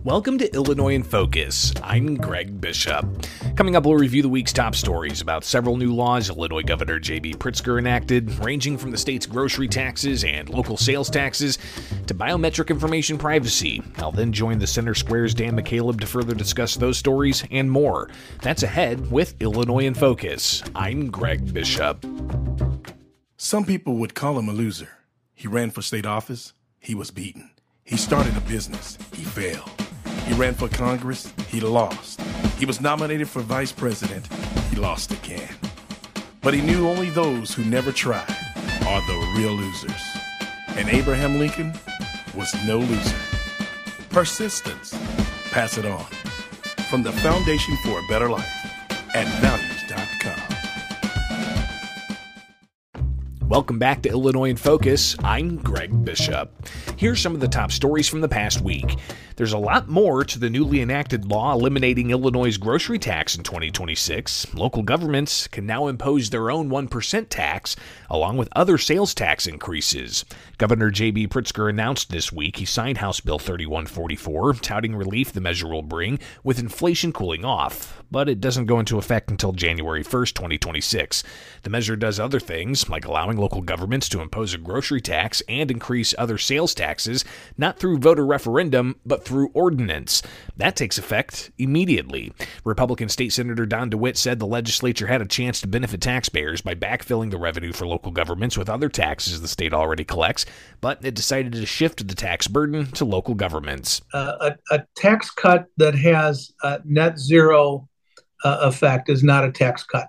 Welcome to Illinois in Focus. I'm Greg Bishop. Coming up, we'll review the week's top stories about several new laws Illinois Governor J.B. Pritzker enacted, ranging from the state's grocery taxes and local sales taxes to biometric information privacy. I'll then join the Center Square's Dan McCaleb to further discuss those stories and more. That's ahead with Illinois in Focus. I'm Greg Bishop. Some people would call him a loser. He ran for state office. He was beaten. He started a business. He failed. He ran for Congress. He lost. He was nominated for vice president. He lost again. But he knew only those who never tried are the real losers. And Abraham Lincoln was no loser. Persistence. Pass it on. From the Foundation for a Better Life at values.com. Welcome back to Illinois in Focus. I'm Greg Bishop. Here's some of the top stories from the past week. There's a lot more to the newly enacted law eliminating Illinois' grocery tax in 2026. Local governments can now impose their own 1% tax, along with other sales tax increases. Governor J.B. Pritzker announced this week he signed House Bill 3144, touting relief the measure will bring with inflation cooling off. But it doesn't go into effect until January 1st, 2026. The measure does other things, like allowing local governments to impose a grocery tax and increase other sales taxes, not through voter referendum, but through ordinance. That takes effect immediately. Republican State Senator Don DeWitt said the legislature had a chance to benefit taxpayers by backfilling the revenue for local governments with other taxes the state already collects, but it decided to shift the tax burden to local governments. A tax cut that has net zero effect is not a tax cut.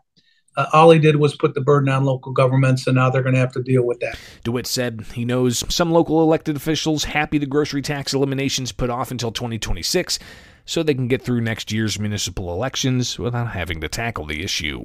All he did was put the burden on local governments, and now they're going to have to deal with that. DeWitt said he knows some local elected officials happy the grocery tax eliminations put off until 2026 so they can get through next year's municipal elections without having to tackle the issue.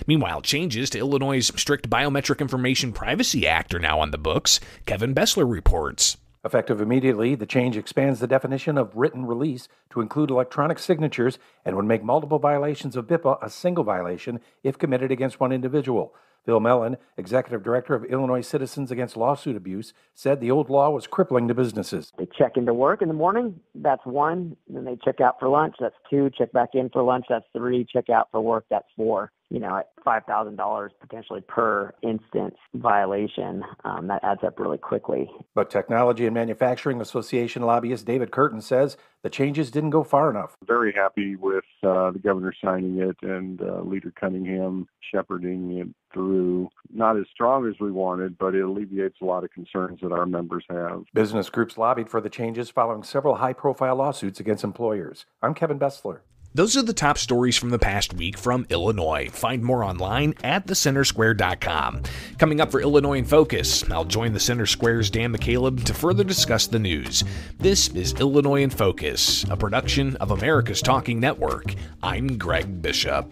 Meanwhile, changes to Illinois' strict Biometric Information Privacy Act are now on the books. Kevin Bessler reports. Effective immediately, the change expands the definition of written release to include electronic signatures and would make multiple violations of BIPA a single violation if committed against one individual. Bill Mellon, Executive Director of Illinois Citizens Against Lawsuit Abuse, said the old law was crippling to businesses. They check into work in the morning, that's 1. Then they check out for lunch, that's 2. Check back in for lunch, that's 3. Check out for work, that's 4. At $5,000 potentially per instance violation, that adds up really quickly. But Technology and Manufacturing Association lobbyist David Curtin says the changes didn't go far enough. Very happy with the governor signing it and Leader Cunningham shepherding it through. Not as strong as we wanted, but it alleviates a lot of concerns that our members have. Business groups lobbied for the changes following several high-profile lawsuits against employers. I'm Kevin Bessler. Those are the top stories from the past week from Illinois. Find more online at thecentersquare.com. Coming up for Illinois in Focus, I'll join the Center Square's Dan McCaleb to further discuss the news. This is Illinois in Focus, a production of America's Talking Network. I'm Greg Bishop.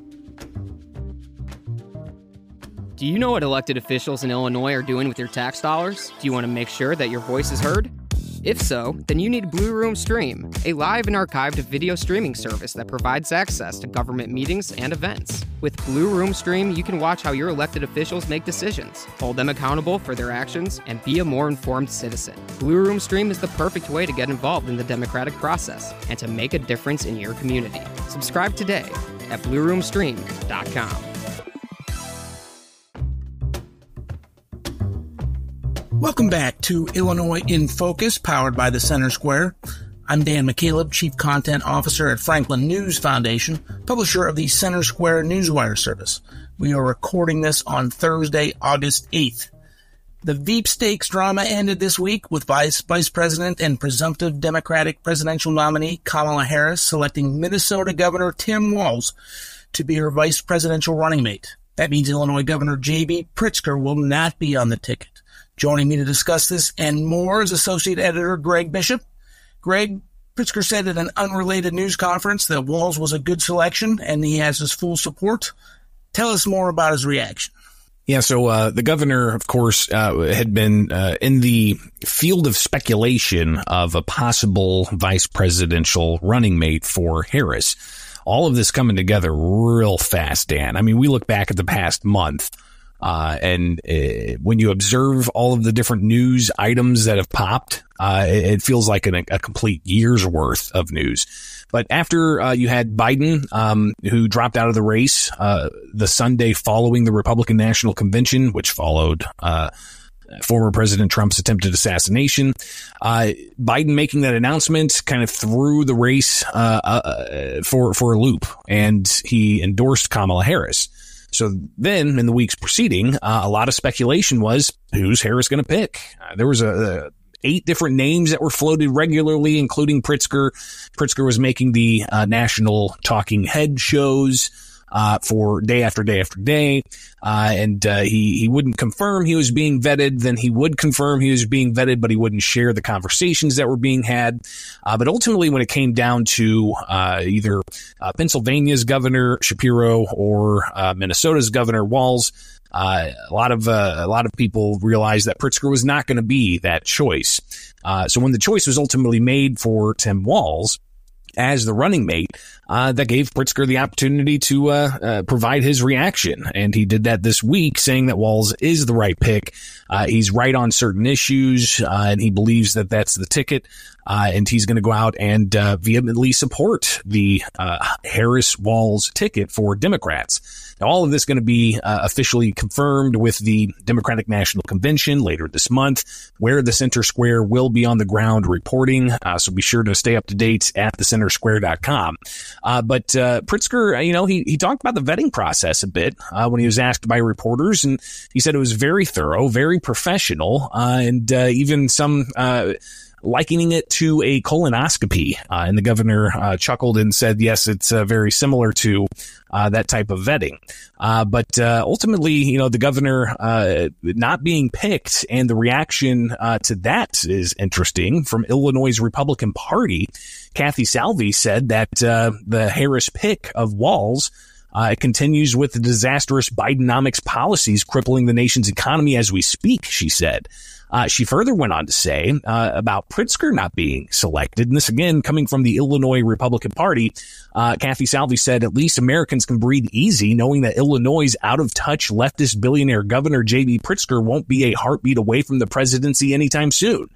Do you know what elected officials in Illinois are doing with your tax dollars? Do you want to make sure that your voice is heard? If so, then you need Blue Room Stream, a live and archived video streaming service that provides access to government meetings and events. With Blue Room Stream, you can watch how your elected officials make decisions, hold them accountable for their actions, and be a more informed citizen. Blue Room Stream is the perfect way to get involved in the democratic process and to make a difference in your community. Subscribe today at blueroomstream.com. Welcome back to Illinois in Focus, powered by the Center Square. I'm Dan McCaleb, Chief Content Officer at Franklin News Foundation, publisher of the Center Square Newswire service. We are recording this on Thursday, August 8th. The Veep Stakes drama ended this week with Vice President and presumptive Democratic presidential nominee Kamala Harris selecting Minnesota Governor Tim Walz to be her vice presidential running mate. That means Illinois Governor J.B. Pritzker will not be on the ticket. Joining me to discuss this and more is Associate Editor Greg Bishop. Greg, Pritzker said at an unrelated news conference that Walz was a good selection and he has his full support. Tell us more about his reaction. Yeah, so the governor, of course, had been in the field of speculation of a possible vice presidential running mate for Harris. All of this coming together real fast, Dan. I mean, we look back at the past month. When you observe all of the different news items that have popped, it feels like a complete year's worth of news. But after you had Biden, who dropped out of the race the Sunday following the Republican National Convention, which followed former President Trump's attempted assassination, Biden making that announcement kind of threw the race for a loop, and he endorsed Kamala Harris. So then, in the weeks preceding, a lot of speculation was, who's Harris going to pick? There was 8 different names that were floated regularly, including Pritzker. Pritzker was making the national talking head shows for day after day after day. He wouldn't confirm he was being vetted. Then he would confirm he was being vetted, but he wouldn't share the conversations that were being had. But ultimately, when it came down to either Pennsylvania's Governor Shapiro or Minnesota's Governor Walz, a lot of people realized that Pritzker was not going to be that choice. So when the choice was ultimately made for Tim Walz as the running mate, that gave Pritzker the opportunity to provide his reaction. And he did that this week, saying that Walz is the right pick. He's right on certain issues, and he believes that that's the ticket. And he's going to go out and vehemently support the Harris-Walz ticket for Democrats. Now, all of this is going to be officially confirmed with the Democratic National Convention later this month, where the Center Square will be on the ground reporting. So be sure to stay up to date at thecentersquare.com. But Pritzker, he talked about the vetting process a bit when he was asked by reporters, and he said it was very thorough, very professional, and even some likening it to a colonoscopy. And the governor chuckled and said, yes, it's very similar to that type of vetting. But ultimately, the governor not being picked, and the reaction to that is interesting. From Illinois' Republican Party, Kathy Salvi said that the Harris pick of Walz continues with the disastrous Bidenomics policies crippling the nation's economy as we speak, she said. She further went on to say about Pritzker not being selected, and this again coming from the Illinois Republican Party. Kathy Salvi said, at least Americans can breathe easy knowing that Illinois' out-of-touch leftist billionaire Governor J.B. Pritzker won't be a heartbeat away from the presidency anytime soon.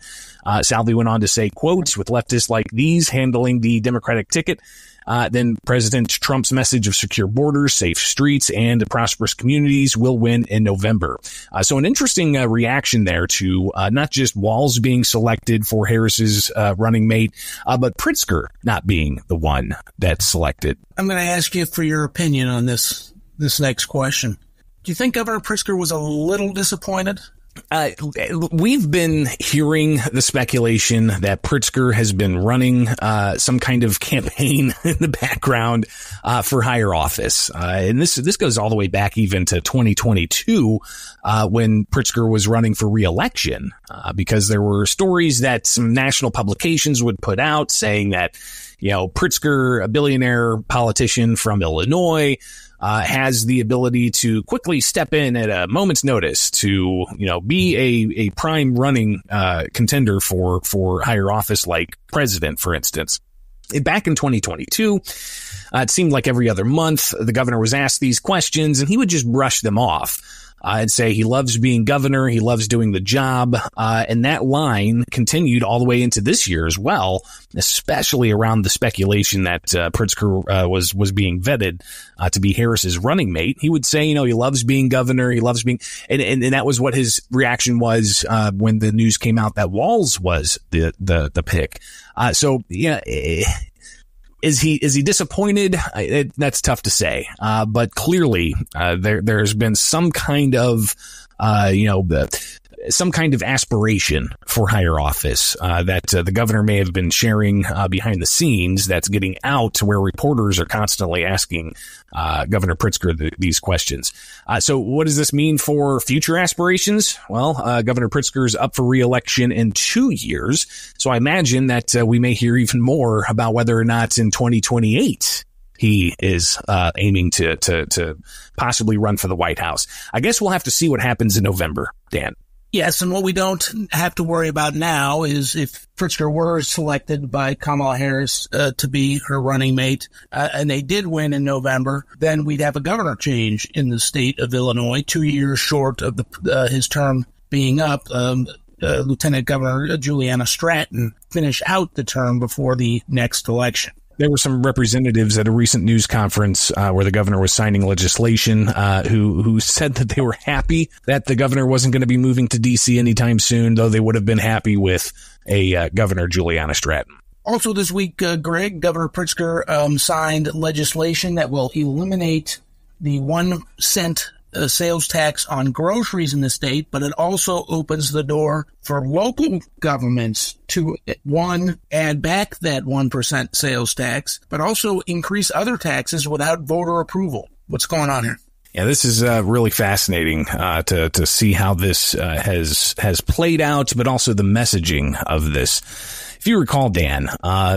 Salvi went on to say, quote, with leftists like these handling the Democratic ticket, then President Trump's message of secure borders, safe streets, and prosperous communities will win in November. So an interesting reaction there to not just Walz being selected for Harris's running mate, but Pritzker not being the one that's selected. I'm going to ask you for your opinion on this next question. Do you think Governor Pritzker was a little disappointed? We've been hearing the speculation that Pritzker has been running some kind of campaign in the background for higher office. And this goes all the way back even to 2022 when Pritzker was running for re-election, because there were stories that some national publications would put out saying that, Pritzker, a billionaire politician from Illinois, has the ability to quickly step in at a moment's notice to, be a prime running contender for higher office like president, for instance. Back in 2022, it seemed like every other month the governor was asked these questions and he would just brush them off. I'd say he loves being governor. He loves doing the job. And that line continued all the way into this year as well, especially around the speculation that Pritzker was being vetted to be Harris's running mate. He would say, he loves being governor. He loves being, and that was what his reaction was when the news came out that Walz was the pick. So yeah. Is he disappointed? That's tough to say. But clearly, there's been some kind of, some kind of aspiration for higher office that the governor may have been sharing behind the scenes that's getting out to where reporters are constantly asking Governor Pritzker these questions. So what does this mean for future aspirations? Well, Governor Pritzker is up for re-election in 2 years. So I imagine that we may hear even more about whether or not in 2028 he is aiming to possibly run for the White House. I guess we'll have to see what happens in November, Dan. Yes, and what we don't have to worry about now is if Pritzker were selected by Kamala Harris to be her running mate, and they did win in November, then we'd have a governor change in the state of Illinois, 2 years short of his term being up. Lieutenant Governor Juliana Stratton finish out the term before the next election. There were some representatives at a recent news conference where the governor was signing legislation who said that they were happy that the governor wasn't going to be moving to D.C. anytime soon, though they would have been happy with a Governor Juliana Stratton. Also this week, Greg, Governor Pritzker signed legislation that will eliminate the 1 cent sales tax on groceries in the state, but it also opens the door for local governments to, one, add back that 1% sales tax, but also increase other taxes without voter approval. What's going on here? Yeah, this is really fascinating to see how this has played out, but also the messaging of this. If you recall, Dan,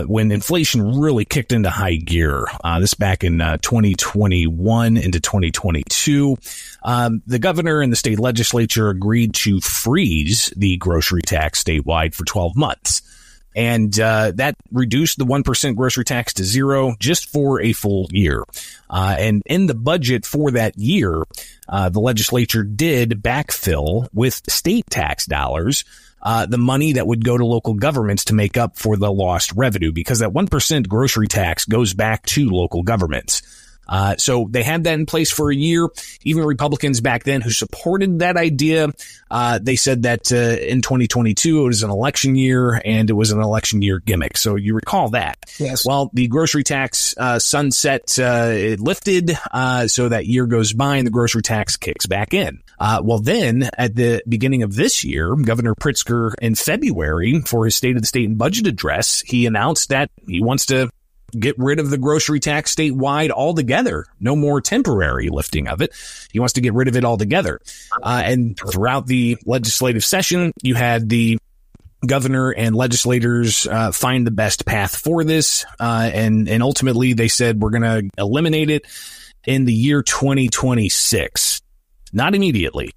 when inflation really kicked into high gear, this back in 2021 into 2022, the governor and the state legislature agreed to freeze the grocery tax statewide for 12 months. And that reduced the 1% grocery tax to zero just for a full year. And in the budget for that year, the legislature did backfill with state tax dollars the money that would go to local governments to make up for the lost revenue, because that 1% grocery tax goes back to local governments. So they had that in place for a year. Even Republicans back then who supported that idea, they said that in 2022 it was an election year and it was an election year gimmick. So you recall that. Yes. Well, the grocery tax sunset it lifted, so that year goes by and the grocery tax kicks back in. Well, then at the beginning of this year, Governor Pritzker in February for his State of the State and Budget address, he announced that he wants to get rid of the grocery tax statewide altogether. No more temporary lifting of it. He wants to get rid of it altogether. And throughout the legislative session, you had the governor and legislators find the best path for this. And ultimately they said, we're going to eliminate it in the year 2026. Not immediately.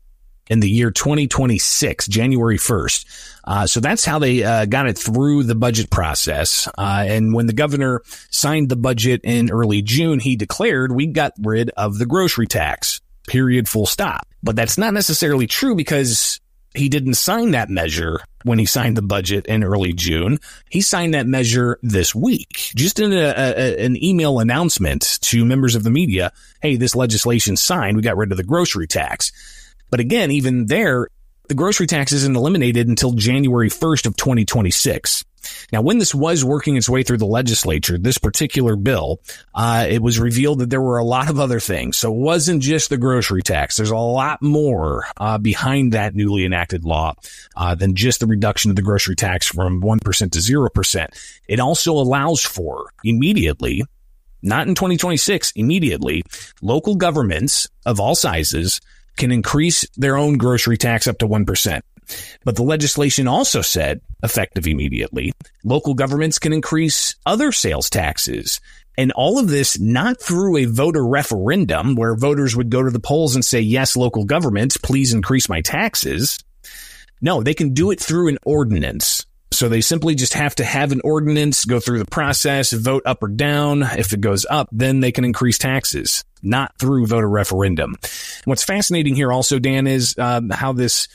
In the year 2026, January 1st. So that's how they got it through the budget process. And when the governor signed the budget in early June, he declared we got rid of the grocery tax, period, full stop. But that's not necessarily true, because he didn't sign that measure when he signed the budget in early June. He signed that measure this week, just in an email announcement to members of the media. Hey, this legislation signed. We got rid of the grocery tax. But again, even there, the grocery tax isn't eliminated until January 1st of 2026. Now, when this was working its way through the legislature, this particular bill, it was revealed that there were a lot of other things. So it wasn't just the grocery tax. There's a lot more behind that newly enacted law than just the reduction of the grocery tax from 1% to 0%. It also allows for immediately, not in 2026, immediately, local governments of all sizes can increase their own grocery tax up to 1%. But the legislation also said, effective immediately, local governments can increase other sales taxes. And all of this not through a voter referendum where voters would go to the polls and say, yes, local government, please increase my taxes. No, they can do it through an ordinance. So they simply just have to have an ordinance, go through the process, vote up or down. If it goes up, then they can increase taxes, not through voter referendum. And what's fascinating here also, Dan, is how this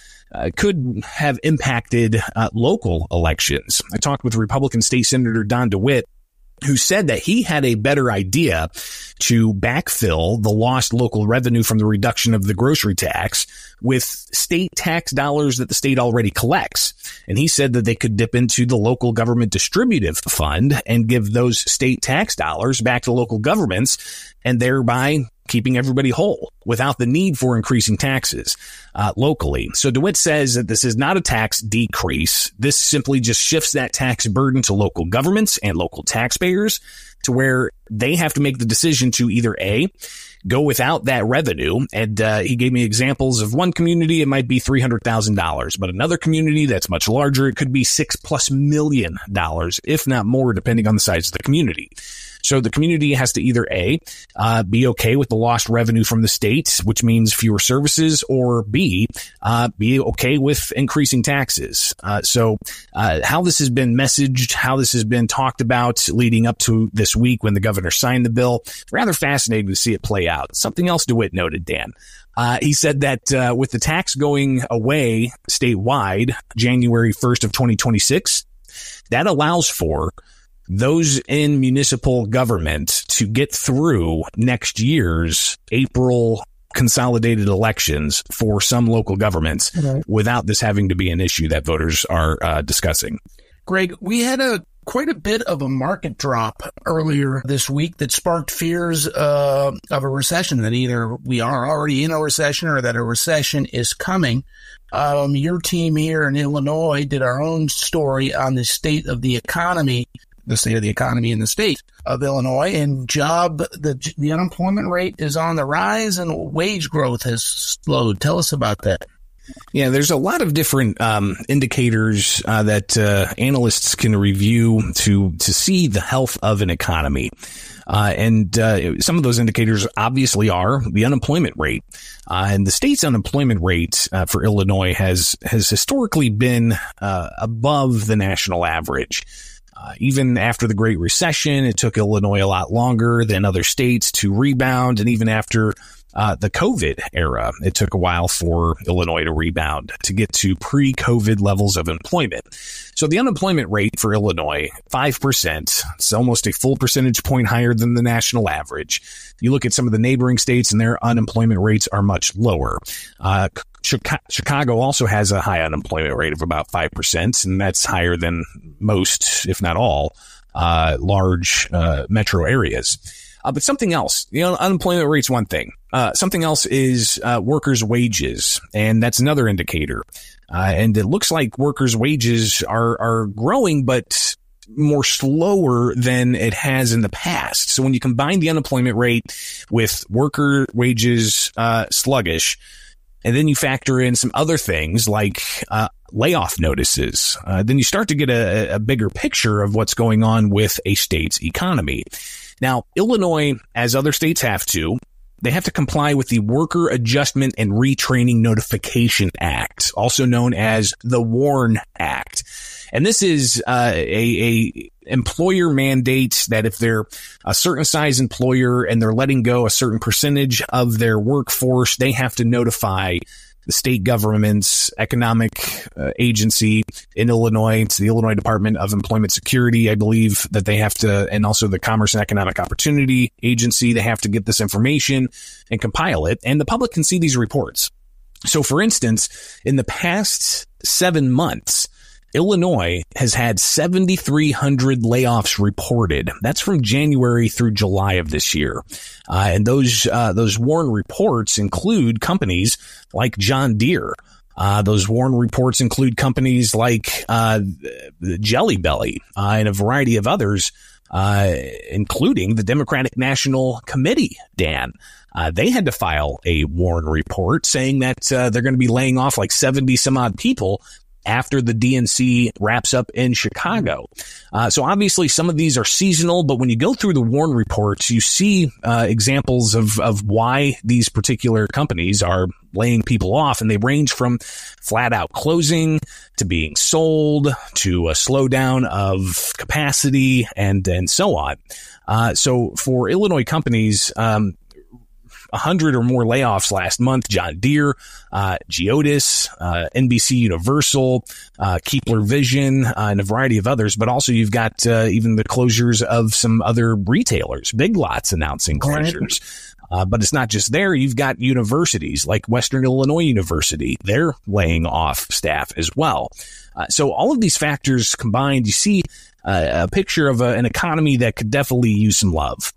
could have impacted local elections. I talked with Republican State Senator Don DeWitt, who said that he had a better idea to backfill the lost local revenue from the reduction of the grocery tax with state tax dollars that the state already collects. And he said that they could dip into the local government distributive fund and give those state tax dollars back to local governments, and thereby keeping everybody whole without the need for increasing taxes locally. So DeWitt says that this is not a tax decrease. This simply just shifts that tax burden to local governments and local taxpayers, to where they have to make the decision to either A, go without that revenue. And he gave me examples of one community, it might be $300,000, but another community that's much larger, it could be $6+ million, if not more, depending on the size of the community. So the community has to either A, be okay with the lost revenue from the state, which means fewer services, or B, be okay with increasing taxes. So how this has been messaged, how this has been talked about leading up to this week when the governor signed the bill, rather fascinating to see it play out. Something else DeWitt noted, Dan. He said that with the tax going away statewide January 1st of 2026, that allows for those in municipal government to get through next year's April consolidated elections for some local governments without this having to be an issue that voters are discussing. Greg, we had quite a bit of a market drop earlier this week that sparked fears of a recession, that either we are already in a recession or that a recession is coming. Your team here in Illinois did our own story on the state of the economy in the state of Illinois, and the unemployment rate is on the rise and wage growth has slowed. Tell us about that. Yeah, there's a lot of different indicators that analysts can review to see the health of an economy. And some of those indicators obviously are the unemployment rate. And the state's unemployment rate for Illinois has historically been above the national average. Even after the Great Recession, it took Illinois a lot longer than other states to rebound. And even after the COVID era, it took a while for Illinois to rebound to get to pre-COVID levels of employment. So the unemployment rate for Illinois, 5%. It's almost a full percentage point higher than the national average. You look at some of the neighboring states and their unemployment rates are much lower. Chicago also has a high unemployment rate of about 5%, and that's higher than most, if not all, large metro areas. But something else, unemployment rate's one thing. Something else is workers' wages, and that's another indicator. And it looks like workers' wages are growing, but more slower than it has in the past. So when you combine the unemployment rate with worker wages sluggish, and then you factor in some other things like layoff notices, then you start to get a bigger picture of what's going on with a state's economy. Now, Illinois, as other states have to, they have to comply with the Worker Adjustment and Retraining Notification Act, also known as the WARN Act. And this is a employer mandate that if they're a certain size employer and they're letting go a certain percentage of their workforce, they have to notify the state government's economic agency in Illinois. It's the Illinois Department of Employment Security, I believe, that they have to, and also the Commerce and Economic Opportunity Agency. They have to get this information and compile it, and the public can see these reports. So, for instance, in the past 7 months, Illinois has had 7,300 layoffs reported. That's from January through July of this year. And those WARN reports include companies like John Deere. Those WARN reports include companies like Jelly Belly and a variety of others, including the Democratic National Committee, Dan. They had to file a WARN report saying that they're going to be laying off like 70 some odd people after the DNC wraps up in Chicago. So obviously some of these are seasonal, but when you go through the WARN reports, you see examples of why these particular companies are laying people off, and they range from flat out closing to being sold to a slowdown of capacity and so on. So for Illinois companies, 100 or more layoffs last month. John Deere, Geodis, NBC Universal, Keepler Vision, and a variety of others. But also you've got even the closures of some other retailers, Big Lots announcing closures. But it's not just there. You've got universities like Western Illinois University. They're laying off staff as well. So all of these factors combined, you see a picture of an economy that could definitely use some love.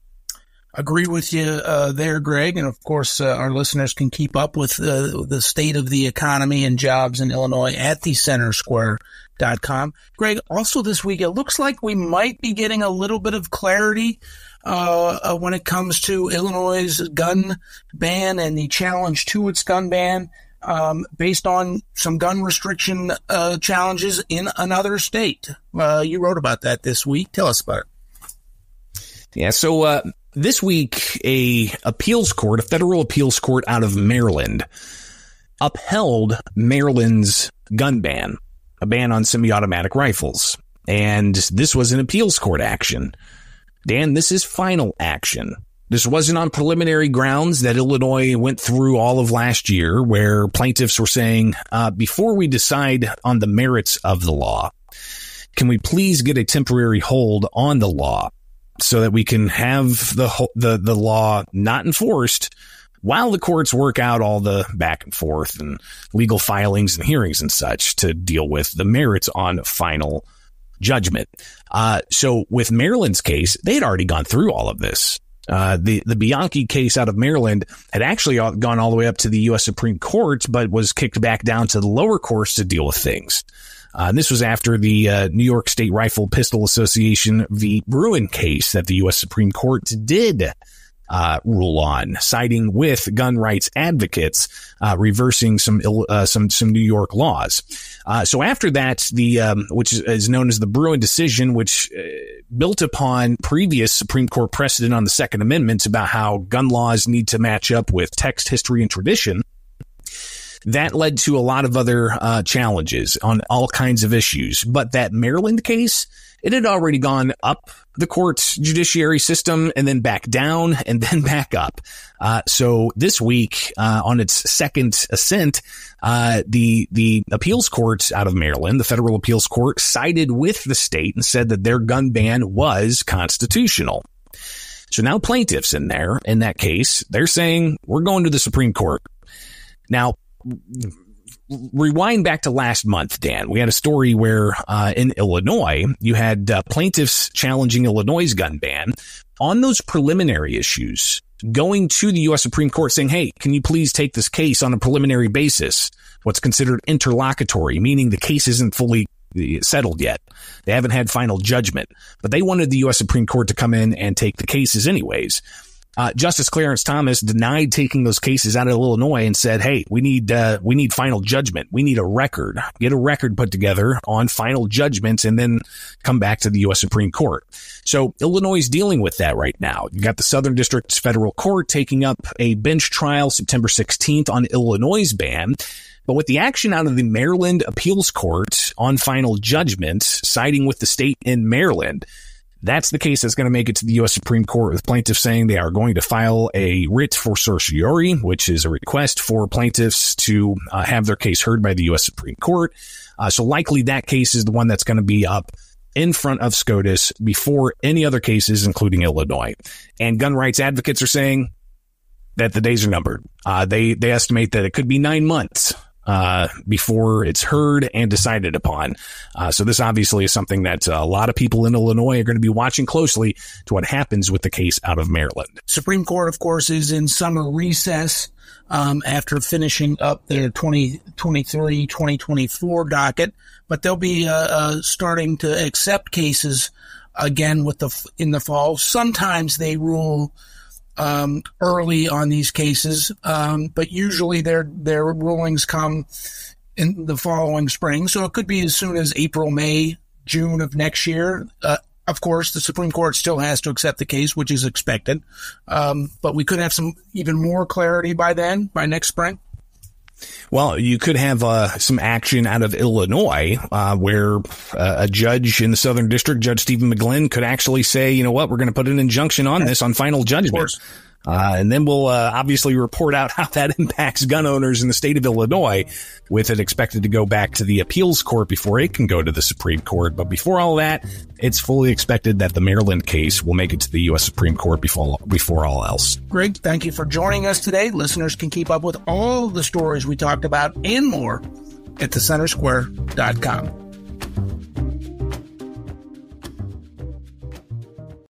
Agree with you there, Greg. And of course, our listeners can keep up with the state of the economy and jobs in Illinois at thecentersquare.com. Greg, also this week, it looks like we might be getting a little bit of clarity when it comes to Illinois' gun ban and the challenge to its gun ban based on some gun restriction challenges in another state. You wrote about that this week. Tell us about it. Yeah, so this week, a federal appeals court out of Maryland upheld Maryland's gun ban, a ban on semi-automatic rifles. And this was an appeals court action. Dan, this is final action. This wasn't on preliminary grounds that Illinois went through all of last year, where plaintiffs were saying, before we decide on the merits of the law, can we please get a temporary hold on the law so that we can have the law not enforced while the courts work out all the back and forth and legal filings and hearings and such to deal with the merits on final judgment. So with Maryland's case, they had already gone through all of this. The Bianchi case out of Maryland had actually gone all the way up to the U.S. Supreme Court, but was kicked back down to the lower courts to deal with things. And this was after the New York State Rifle Pistol Association v. Bruin case that the U.S. Supreme Court did rule on, siding with gun rights advocates, reversing some New York laws. So after that, which is known as the Bruin decision, which built upon previous Supreme Court precedent on the Second Amendment about how gun laws need to match up with text, history, and tradition. That led to a lot of other challenges on all kinds of issues. But that Maryland case, it had already gone up the court's judiciary system and then back down and then back up. So this week, on its second ascent, the appeals court out of Maryland, the federal appeals court, sided with the state and said that their gun ban was constitutional. So now plaintiffs in that case, they're saying we're going to the Supreme Court. Now, rewind back to last month, Dan. We had a story where in Illinois, you had plaintiffs challenging Illinois' gun ban on those preliminary issues, going to the U.S. Supreme Court saying, hey, can you please take this case on a preliminary basis, what's considered interlocutory, meaning the case isn't fully settled yet. They haven't had final judgment, but they wanted the U.S. Supreme Court to come in and take the cases anyways. Justice Clarence Thomas denied taking those cases out of Illinois and said, hey, we need final judgment. We need a record. Get a record put together on final judgments and then come back to the U.S. Supreme Court. So Illinois is dealing with that right now. You got the Southern District's federal court taking up a bench trial September 16th on Illinois' ban. But with the action out of the Maryland appeals court on final judgment, siding with the state in Maryland, that's the case that's going to make it to the U.S. Supreme Court, with plaintiffs saying they are going to file a writ for certiorari, which is a request for plaintiffs to have their case heard by the U.S. Supreme Court. So likely that case is the one that's going to be up in front of SCOTUS before any other cases, including Illinois. And gun rights advocates are saying that the days are numbered. They estimate that it could be 9 months before it's heard and decided upon. So this obviously is something that a lot of people in Illinois are going to be watching closely to what happens with the case out of Maryland. Supreme Court, of course, is in summer recess after finishing up their 2023-2024 docket, but they'll be starting to accept cases again in the fall. Sometimes they rule early on these cases, but usually their rulings come in the following spring. So it could be as soon as April, May, June of next year. Of course, the Supreme Court still has to accept the case, which is expected. But we could have some even more clarity by next spring. Well, you could have some action out of Illinois where a judge in the Southern District, Judge Stephen McGlynn, could actually say, you know what, we're going to put an injunction on this on final judgment. And then we'll obviously report out how that impacts gun owners in the state of Illinois, with it expected to go back to the appeals court before it can go to the Supreme Court. But before all that, it's fully expected that the Maryland case will make it to the U.S. Supreme Court before all else. Greg, thank you for joining us today. Listeners can keep up with all the stories we talked about and more at thecentersquare.com.